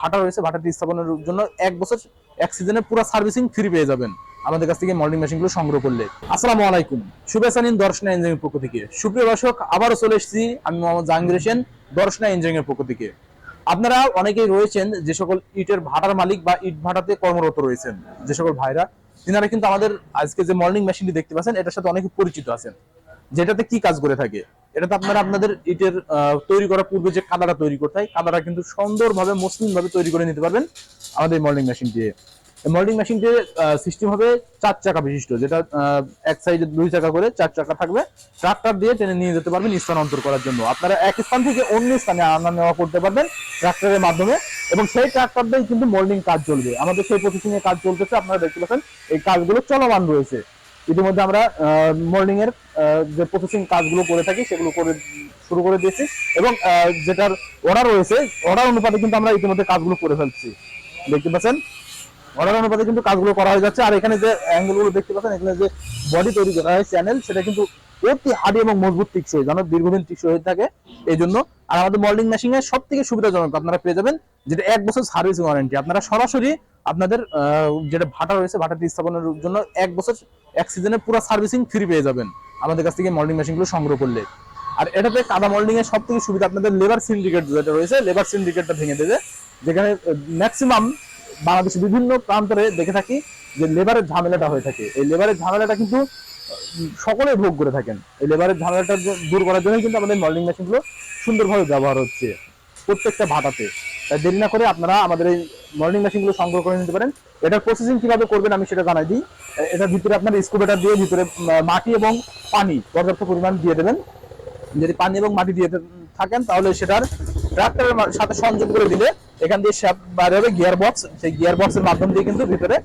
ভাটা রয়েছে, ভাটাটি স্থাপনের জন্য 1 বছর 1 সিজনের পুরো সার্ভিসিং ফ্রি পেয়ে যাবেন আমাদের কাছ থেকে মল্ডিং মেশিনগুলো সংগ্রহ করলে। আসসালামু আলাইকুম, শুভেচ্ছা নিন দর্শনা ইঞ্জিনিয়ারিং পক্ষ থেকে। সুপ্রিয় দর্শক, আবারও চলে এসেছি আমি মোহাম্মদ জাহাঙ্গীর হোসেন, দর্শনা ইঞ্জিনিয়ারিং পক্ষ থেকে। আপনারা অনেকেই রয়েছেন যে সকল ইটের ভাটার মালিক বা ইট ভাটাতে কর্মরত রয়েছেন, যে সকল ভাইরা, তিনারা কিন্তু আমাদের আজকে যে মল্ডিং মেশিনটি দেখতে পাচ্ছেন এটার সাথে অনেকে পরিচিত আছেন। যেটাতে কি কাজ করে থাকে, এটাতে আপনারা আপনাদের ইটের তৈরি করার পূর্বে যে কাদাটা তৈরি করতে হয়, কাদাটা কিন্তু সুন্দরভাবে মসৃণ ভাবে তৈরি করে নিতে পারবেন আমাদের মল্ডিং মেশিন দিয়ে। মল্ডিং মেশিন দিয়ে সিস্টেম হবে 4 চাকা বিশিষ্ট, যেটা এক সাইডে 2 চাকা করে 4 চাকা থাকবে। ট্রাক্টর দিয়ে টেনে নিয়ে যেতে পারবেন স্থানান্তর করার জন্য। আপনারা এক স্থান থেকে অন্য স্থানে আনা নেওয়া করতে পারবেন ট্রাক্টরের মাধ্যমে, এবং সেই ট্রাক্টর দিয়ে কিন্তু মল্ডিং কাজ চলবে। আমাদের সেই প্রসেসিং এর কাজ চলতেছে, আপনারা দেখতে পাচ্ছেন এই কাজগুলো চলমান রয়েছে। ইতিমধ্যে আমরা মল্ডিং এর যে প্রসেসিং কাজগুলো করে থাকি সেগুলো করে শুরু করে দিয়েছি, এবং যেটার অর্ডার রয়েছে অর্ডার অনুপাতে কিন্তু আমরা ইতিমধ্যে কাজগুলো করে ফেলছি। দেখতে পাচ্ছেন অর্ডার অনুপাতে কিন্তু কাজগুলো করা হয়ে যাচ্ছে। আর এখানে যে অ্যাঙ্গেল গুলো দেখতে পাচ্ছেন, এখানে যে বডি তৈরি করা হয় চ্যানেল, সেটা কিন্তু অতি হার্ড এবং মজবুত টিকসই, যেন দীর্ঘদিন টিকসই হয়ে থাকে এই জন্য। আর আমাদের মল্ডিং মেশিন এর সব থেকে সুবিধাজনক আপনারা পেয়ে যাবেন যেটা 1 বছর সার্ভিস ওয়ারেন্টি। আপনারা সরাসরি আপনাদের যেটা ভাটা রয়েছে ভাটাটি স্থাপনের জন্য 1 বছর 1 সিজনের পুরো সার্ভিসিং ফ্রি পেয়ে যাবেন আমাদের কাছ থেকে মল্ডিং মেশিনগুলো সংগ্রহ করলে। আর এটাতে কাদা মল্ডিং এর সব থেকে সুবিধা, আপনাদের লেবার সিন্ডিকেট যেটা রয়েছে, লেবার সিন্ডিকেটটা ভেঙে দেবে। যেখানে ম্যাক্সিমাম বাংলাদেশের বিভিন্ন প্রান্তরে দেখে থাকি যে লেবারের ঝামেলাটা হয়ে থাকে। এই লেবারের ঝামেলাটা কিন্তু সকলে ভোগ করে থাকেন। এই লেবারের ঝামেলাটা দূর করার জন্য কিন্তু আমাদের মল্ডিং মেশিনগুলো সুন্দরভাবে ব্যবহার হচ্ছে প্রত্যেকটা ভাটাতে। তাই দেরি না করে আপনারা আমাদের এই মল্ডিং মেশিনগুলো সংগ্রহ করে নিতে পারেন। এটার প্রসেসিং কিভাবে করবেন আমি সেটা জানাই দিই। এটার ভিতরে আপনার স্কুবেটার দিয়ে ভিতরে মাটি এবং পানি পর্যাপ্ত পরিমাণ দিয়ে দেবেন। যদি পানি এবং মাটি দিয়ে থাকেন তাহলে সেটার ট্রাক্টরের সাথে সংযোগ করে দিলে এখান দিয়ে বাইরে হবে গিয়ার বক্স। সেই গিয়ার বক্সের মাধ্যম দিয়ে কিন্তু ভিতরে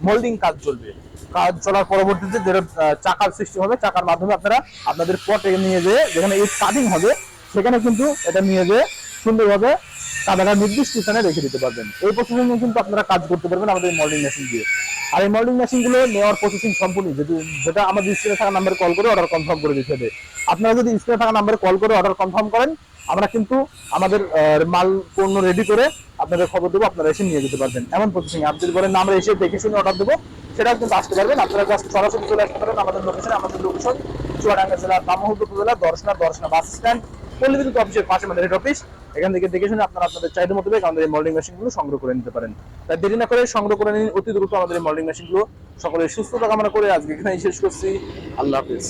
মোল্ডিং কাজ চলবে। কাজ চলার পরবর্তীতে যেটা চাকার সৃষ্টি হবে, চাকার মাধ্যমে আপনারা আপনাদের পটে নিয়ে যেয়ে যেখানে ইট কাটিং হবে সেখানে কিন্তু এটা নিয়ে যেয়ে সুন্দরভাবে কাদাটা নির্দিষ্ট স্থানে রেখে দিতে পারবেন। এই প্রসেসিং কিন্তু আপনারা কাজ করতে পারবেন আমাদের মল্ডিং মেশিন দিয়ে। আর এই মল্ডিং মেশিনগুলো নেওয়ার প্রসেসিং সম্পূর্ণ যেটা আমাদের স্ক্রিনে থাকা নাম্বারে কল করে অর্ডার কনফার্ম করে দিতে হবে। আপনারা যদি স্ক্রিনে থাকা নাম্বারে কল করে অর্ডার কনফার্ম করেন, আমরা কিন্তু আমাদের মাল পণ্য রেডি করে আপনাদের খবর দেবো, আপনারা এসে নিয়ে যেতে পারবেন। এমন প্রসেসিং আপনি যদি বলেন আমরা এসে দেখে শুনে অর্ডার দেবো, সেটাও কিন্তু আসতে পারবেন। আপনারা জাস্ট সরাসরি চলে আসতে পারেন আমাদের লোকেশনে। আমাদের লোকেশন চুয়াডাঙ্গা জেলা দামোহর উপজেলা দর্শনা বাস স্ট্যান্ড, পল্লী বিদ্যুৎ অফিসের পাশে আমাদের হেড অফিস। এখান থেকে দেখে শুনে আপনারা আপনাদের চাহিদা মোতাবেক আমাদের এই মল্ডিং মেশিনগুলো সংগ্রহ করে নিতে পারেন। তাই দেরি না করে সংগ্রহ করে নিন অতি দ্রুত আমাদের এই মল্ডিং মেশিনগুলো। সকলের সুস্থতা কামনা করে আজকে এখানেই শেষ করছি। আল্লাহ হাফেজ।